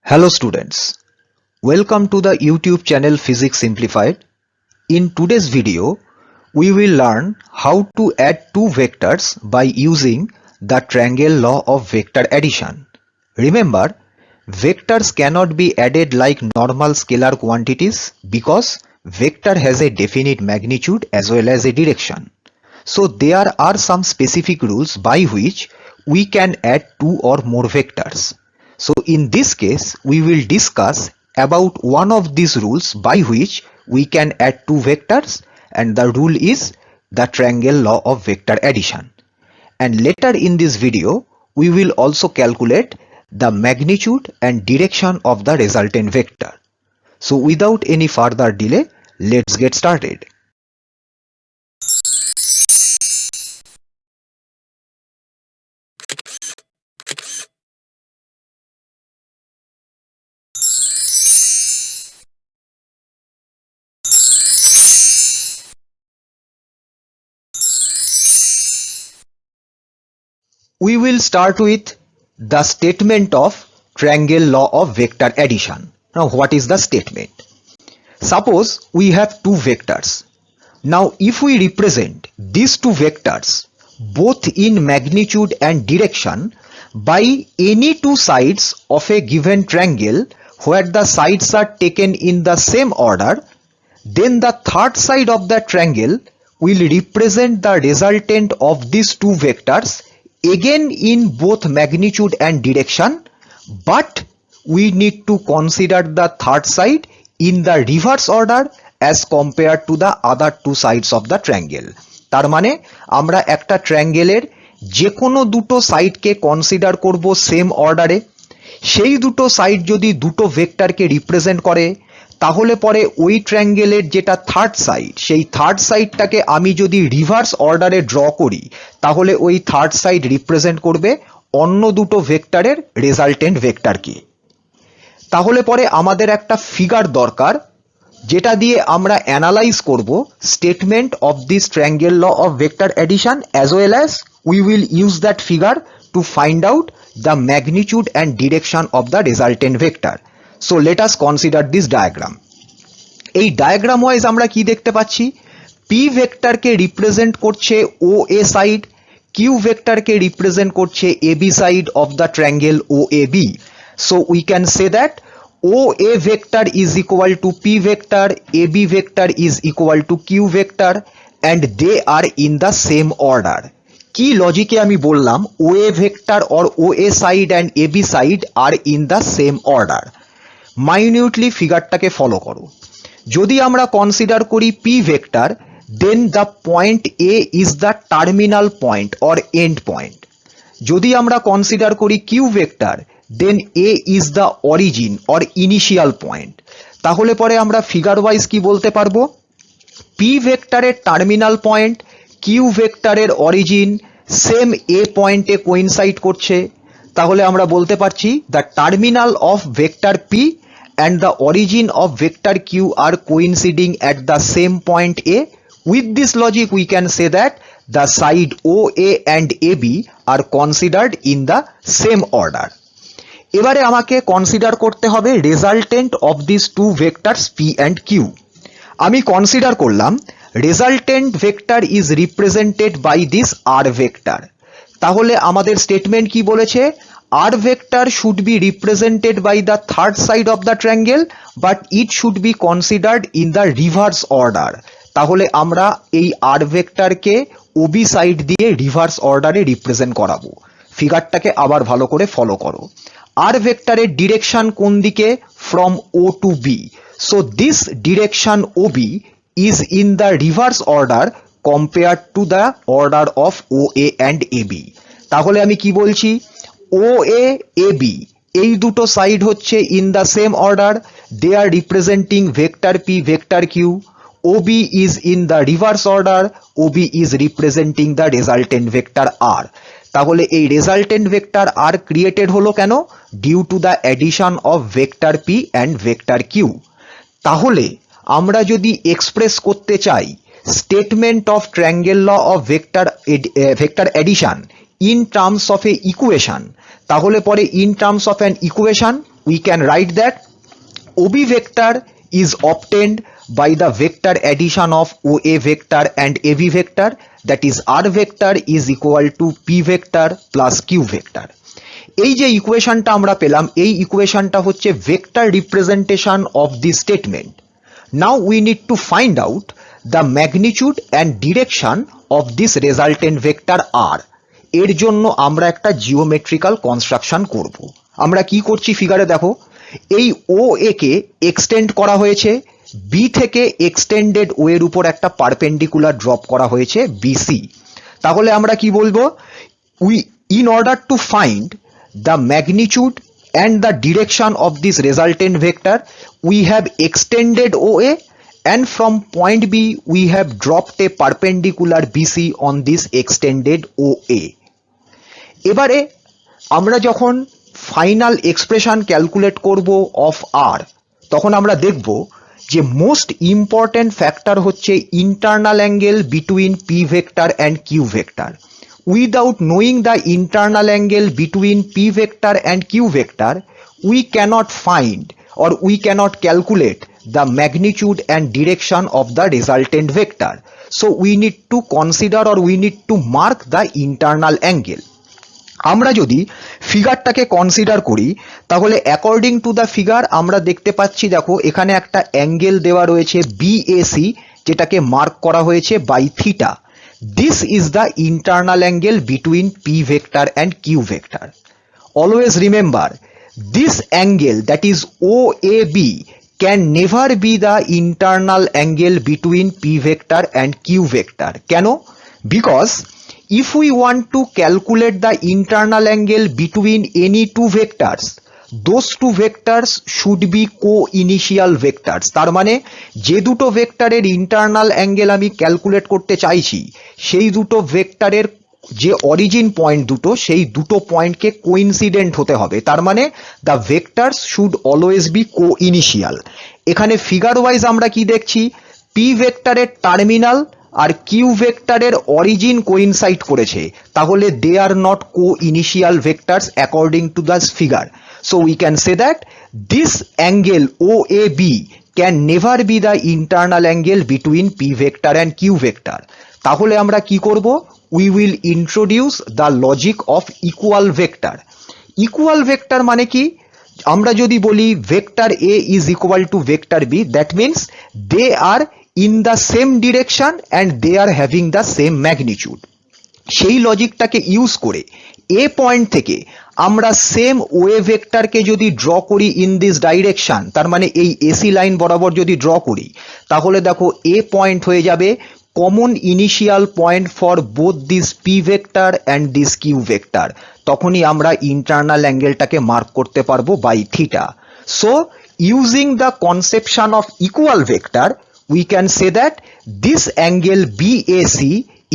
Hello students, welcome to the YouTube channel Physics Simplified. In today's video, we will learn how to add two vectors by using the triangle law of vector addition. Remember, vectors cannot be added like normal scalar quantities because vector has a definite magnitude as well as a direction. So there are some specific rules by which we can add two or more vectors. So in this case, we will discuss about one of these rules by which we can add two vectors, and the rule is the triangle law of vector addition. And later in this video, we will also calculate the magnitude and direction of the resultant vector. So without any further delay, let's get started. We will start with the statement of triangle law of vector addition. Now what is the statement? Suppose we have two vectors. Now if we represent these two vectors both in magnitude and direction by any two sides of a given triangle where the sides are taken in the same order, then the third side of the triangle will represent the resultant of these two vectors again in both magnitude and direction, but we need to consider the third side in the reverse order as compared to the other two sides of the triangle. তার মানে আমরা একটা ট্রায়াঙ্গেলের যে কোনো দুটো সাইডকে consider করব same অর্ডারে। সেই দুটো সাইড যদি দুটো ভেক্টরকে রিপ্রেজেন্ট করে, তাহলে পরে ওই ট্রায়াঙ্গেলের যেটা থার্ড সাইড, সেই থার্ড সাইডটাকে আমি যদি রিভার্স অর্ডারে ড্র করি, তাহলে ওই থার্ড সাইড রিপ্রেজেন্ট করবে অন্য দুটো ভেক্টরের রেজাল্টেন্ট ভেক্টরকে। তাহলে পরে আমাদের একটা ফিগার দরকার যেটা দিয়ে আমরা অ্যানালাইজ করব statement of this triangle law of vector addition as well as we will use that figure to find out the magnitude and direction of the resultant vector. So let us consider this diagram. এই diagram wise আমরা কি দেখতে পাচ্ছি? P ভেক্টরকে represent করছে O A side, Q ভেক্টরকে represent করছে A B side of the triangle O A B. So we can say that OA vector is equal to P vector, AB vector is equal to Q vector, and they are in the same order. কি লজিকে আমি বললাম OA vector or OA side and AB side are in the same order? Minutely ফিগারটাকে follow করো। যদি আমরা consider করি P vector, then the point A is the terminal point or end point. যদি আমরা কনসিডার করি Q vector, then A is the origin or initial point. তাহলে পরে আমরা ফিগার ওয়াইজ কি বলতে পারবো? P ভেক্টরের টার্মিনাল পয়েন্ট, Q ভেক্টরের অরিজিন সেম A পয়েন্টে কোইনসাইড করছে। তাহলে আমরা বলতে পারছি the terminal of vector P and the origin of vector Q are coinciding at the same point A. With this logic we can say that the side OA and AB are considered in the same order. এবারে আমাকে consider করতে হবে resultant of this two vectors P and Q. আমি consider করলাম resultant vector is represented by this R vector. তাহলে আমাদের statement কি বলেছে? R vector should be represented by the third side of the triangle, but it should be considered in the reverse order. তাহলে আমরা এই R ভেক্টরকে OB side দিয়ে reverse অর্ডারে রিপ্রেজেন্ট করাবো। ফিগারটাকে আবার ভালো করে ফলো করো। আর ভেক্টরের ডিরেকশন কোন দিকে? From O to B. So this direction O B is in the reverse order compare to the order of O A and A B. তাহলে আমি কি বলছি? ও এ বি এই দুটো সাইড হচ্ছে in the same order, they are representing vector P vector Q. OB is in the reverse order, OB is representing the resultant vector R. তাহলে এই resultant vector আর created হলো কেন? Due to the addition of vector P and vector Q. তাহলে আমরা যদি express করতে চাই statement of triangle law of vector addition in terms of a equation, তাহলে পরে in terms of an equation we can write that OB vector is obtained by the vector addition of OA vector and AB vector, that is R vector is equal to P vector plus Q vector. এই যে ইকুয়েশনটা আমরা পেলাম, এই ইকুয়েশনটা হচ্ছে vector representation of this statement. Now we need to find out the magnitude and direction of this resultant vector R. এর জন্য আমরা একটা জিওমেট্রিক্যাল কনস্ট্রাকশন করব। আমরা কি করছি ফিগারে দেখো, এই ও এ কে এক্সটেন্ড করা হয়েছে, বি থেকে এক্সটেন্ডেড ও এর উপর একটা পারপেন্ডিকুলার ড্রপ করা হয়েছে বিসি। তাহলে আমরা কি বলবো, we in order to find the magnitude and the direction of this resultant vector, we have extended OA and from point B we have dropped a perpendicular BC on this extended OA. এবারে আমরা যখন final expression calculate করব of R, তখন আমরা দেখব যে most important factor হচ্ছে internal angle between P vector and Q vector. Without knowing the internal angle between P vector and Q vector, we cannot find or we cannot calculate the magnitude and direction of the resultant vector. So we need to consider or we need to mark the internal angle. আমরা যদি ফিগারটাকে consider করি তাহলে according to the figure আমরা দেখতে পাচ্ছি, দেখো এখানে একটা অ্যাঙ্গেল দেওয়া রয়েছে বিএসি, যেটাকে মার্ক করা হয়েছে by theta. This is the internal angle between P vector and Q vector. Always remember, this angle, that is OAB, can never be the internal angle between P vector and Q vector. কেন? Because if we want to calculate the internal angle between any two vectors, those two vectors should be co-initial vectors. তার মানে যে দুটো ভেক্টরের internal angle আমি calculate করতে চাইছি, সেই দুটো ভেক্টরের যে অরিজিন পয়েন্ট দুটো, সেই দুটো পয়েন্টকে কোইন্সিডেন্ট হতে হবে। তার মানে the vectors should always be coinitial. এখানে ফিগার ওয়াইজ আমরা কি দেখছি, পি ভেক্টরের টার্মিনাল আর কিউ ভেক্টরের অরিজিন কোইনসাইড করেছে, তাহলে they are not coinitial vectors according to the figure. So we can say that this angle OAB can never be the internal angle between P vector and Q vector. তাহলে আমরা কি করব, we will introduce the logic of equal vector. Equal vector মানে কি, আমরা যদি বলি vector A is equal to vector B, that means they are in the same direction and they are having the same magnitude. সেই লজিকটাকে use করে এ point থেকে আমরা same way ভেক্টরকে যদি ড্র করি ইন দিস ডাইরেকশন, তার মানে এই এসি লাইন বরাবর যদি ড্র করি, তাহলে দেখো এ পয়েন্ট হয়ে যাবে common initial point for both this P vector and this Q vector. তখনই আমরা ইন্টারনাল অ্যাঙ্গেলটাকে মার্ক করতে পারবো by theta. So using the conception of equal vector, we can say that this angle BAC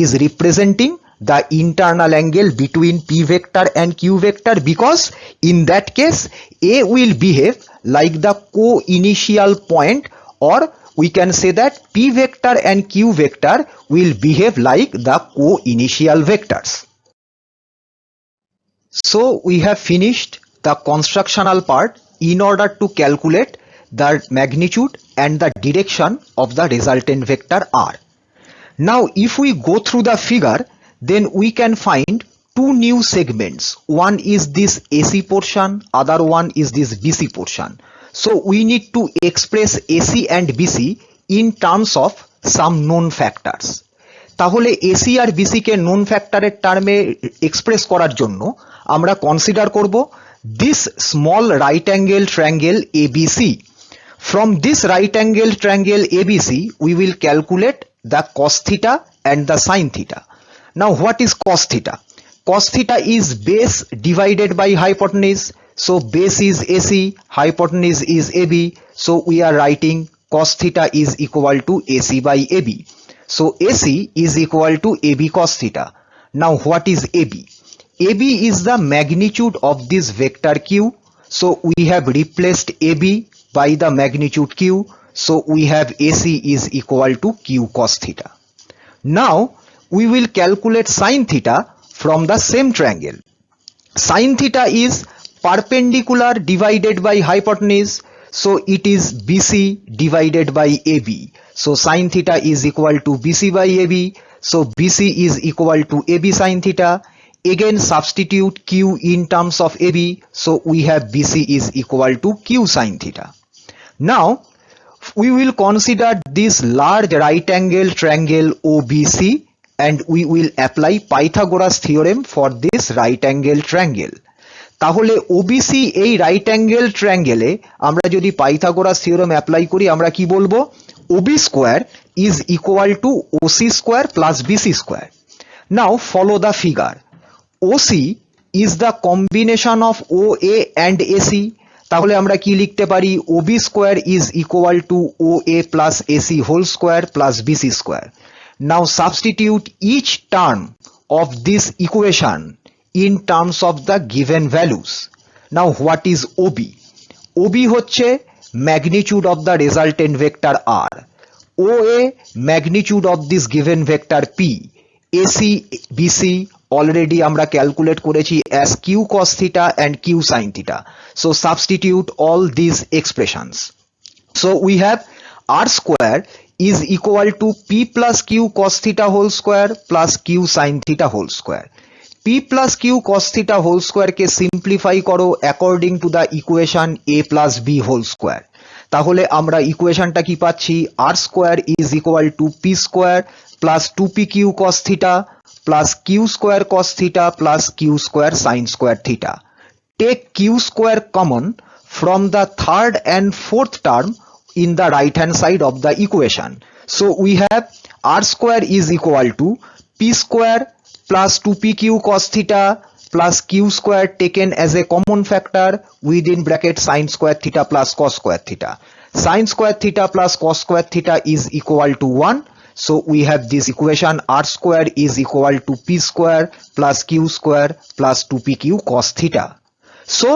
is representing the internal angle between P vector and Q vector, because in that case A will behave like the co-initial point, or we can say that P vector and Q vector will behave like the co-initial vectors. So we have finished the constructional part in order to calculate the magnitude and the direction of the resultant vector R. Now if we go through the figure, then we can find two new segments. One is this AC portion, other one is this BC portion. So we need to express AC and BC in terms of some known factors. তাহলে AC আর BC কে known factorের টার্মে express করার জন্য আমরা consider করব this small right angle triangle ABC. From this right angle triangle ABC, we will calculate the cos theta and the sin theta. Now what is cos theta? Cos theta is base divided by hypotenuse. So base is AC, hypotenuse is AB. So we are writing cos theta is equal to AC by AB. So AC is equal to AB cos theta. Now what is AB? AB is the magnitude of this vector Q. So we have replaced AB by the magnitude Q. So we have AC is equal to Q cos theta. Now we will calculate sin theta from the same triangle. Sin theta is perpendicular divided by hypotenuse, so it is BC divided by AB. So sin theta is equal to BC by AB. So BC is equal to AB sin theta. Again substitute Q in terms of AB. So we have BC is equal to Q sin theta. Now we will consider this large right angle triangle OBC and we will apply Pythagoras theorem for this right angle triangle. তাহলে OBC এই right angle ট্রায়াঙ্গেলে আমরা যদি Pythagoras theorem apply করি আমরা কি বলবো OB square is equal to OC square plus BC square. Now follow the figure. OC is the combination of OA and AC. তাহলে আমরা কি লিখতে পারি OB square is equal to OA plus AC whole square plus BC square. Now substitute each term of this equation in terms of the given values. Now what is OB? OB হচ্ছে magnitude of the resultant vector R. OA magnitude of this given vector P. AC, BC already আমরা calculate করেছি as Q cos theta and Q sin theta. So substitute all these expressions. So we have R square is equal to P plus Q cos theta whole square plus Q sin theta whole square. P plus Q cos theta whole square के simplify करो according to the equation A plus B whole square. তাহলে আমরা ইকুয়েশনটা কি পাচ্ছি R square is equal to P square plus 2PQ cos theta plus Q square cos theta plus Q square sin square theta. Take Q square common from the third and fourth term in the right hand side of the equation. So we have R square is equal to P square plus 2PQ cos theta plus Q square taken as a common factor within bracket sin square theta plus cos square theta. Sin square theta plus cos square theta is equal to 1. So we have this equation R square is equal to P square plus Q square plus 2PQ cos theta. So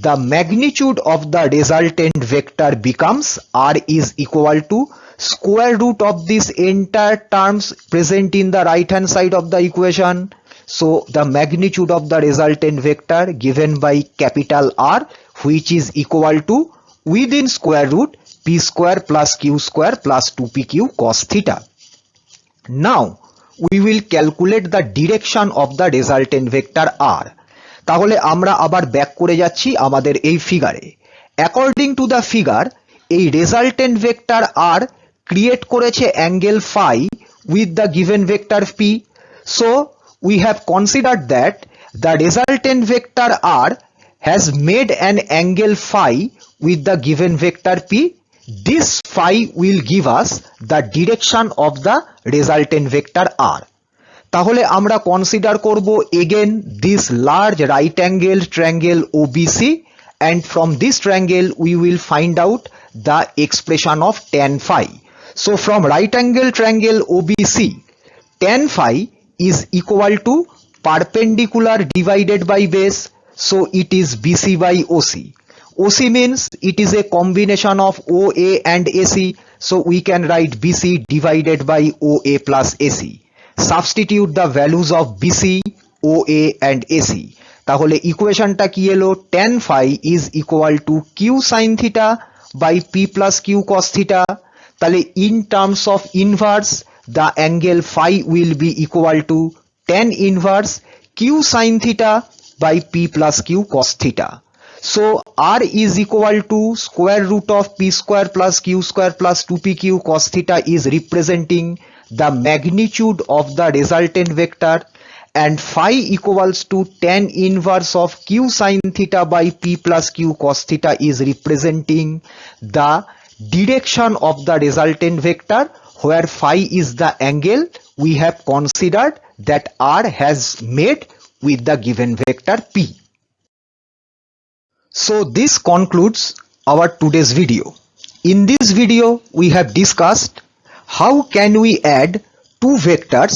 the magnitude of the resultant vector becomes R is equal to square root of this entire terms present in the right hand side of the equation. So the magnitude of the resultant vector given by capital R, which is equal to within square root P square plus Q square plus 2PQ cos theta. Now we will calculate the direction of the resultant vector R. তাহলে আমরা আবার back করে যাচ্ছি আমাদের এই ফিগারে। According to the figure এই resultant vector R create করেছে angle phi with the given vector P. So we have considered that the resultant vector R has made an angle phi with the given vector P. This phi will give us the direction of the resultant vector R. তাহলে আমরা consider করব again this large right angle triangle OBC and from this triangle we will find out the expression of tan phi. So from right angle triangle OBC, tan phi is equal to perpendicular divided by base. So it is BC by OC. OC means it is a combination of OA and AC. So we can write BC divided by OA plus AC. Substitute the values of BC, OA and AC. তাহলে ইকুয়েশনটা কি এলো tan phi is equal to Q sin theta by P plus Q cos theta. তাহলে in terms of inverse the angle phi will be equal to tan inverse Q sin theta by P plus Q cos theta. So R is equal to square root of P square plus Q square plus 2PQ cos theta is representing the magnitude of the resultant vector and phi equals to tan inverse of Q sin theta by P plus Q cos theta is representing the direction of the resultant vector where phi is the angle we have considered that R has made with the given vector P. So this concludes our today's video. In this video we have discussed how can we add two vectors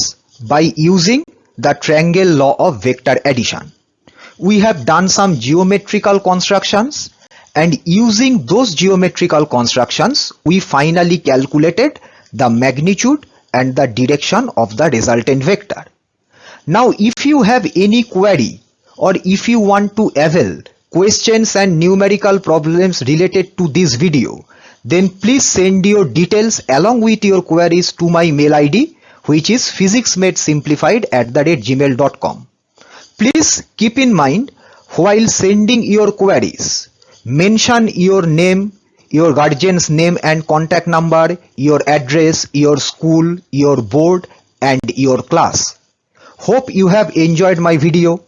by using the triangle law of vector addition. We have done some geometrical constructions and using those geometrical constructions we finally calculated the magnitude and the direction of the resultant vector. Now if you have any query or if you want to avail questions and numerical problems related to this video, then please send your details along with your queries to my mail ID, which is physicsmadesimplified@gmail.com. Please keep in mind, while sending your queries, mention your name, your guardian's name and contact number, your address, your school, your board and your class. Hope you have enjoyed my video.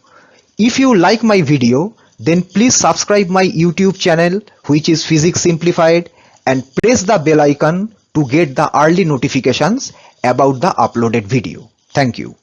If you like my video, then please subscribe my YouTube channel, which is Physics Simplified, and press the bell icon to get the early notifications about the uploaded video. Thank you.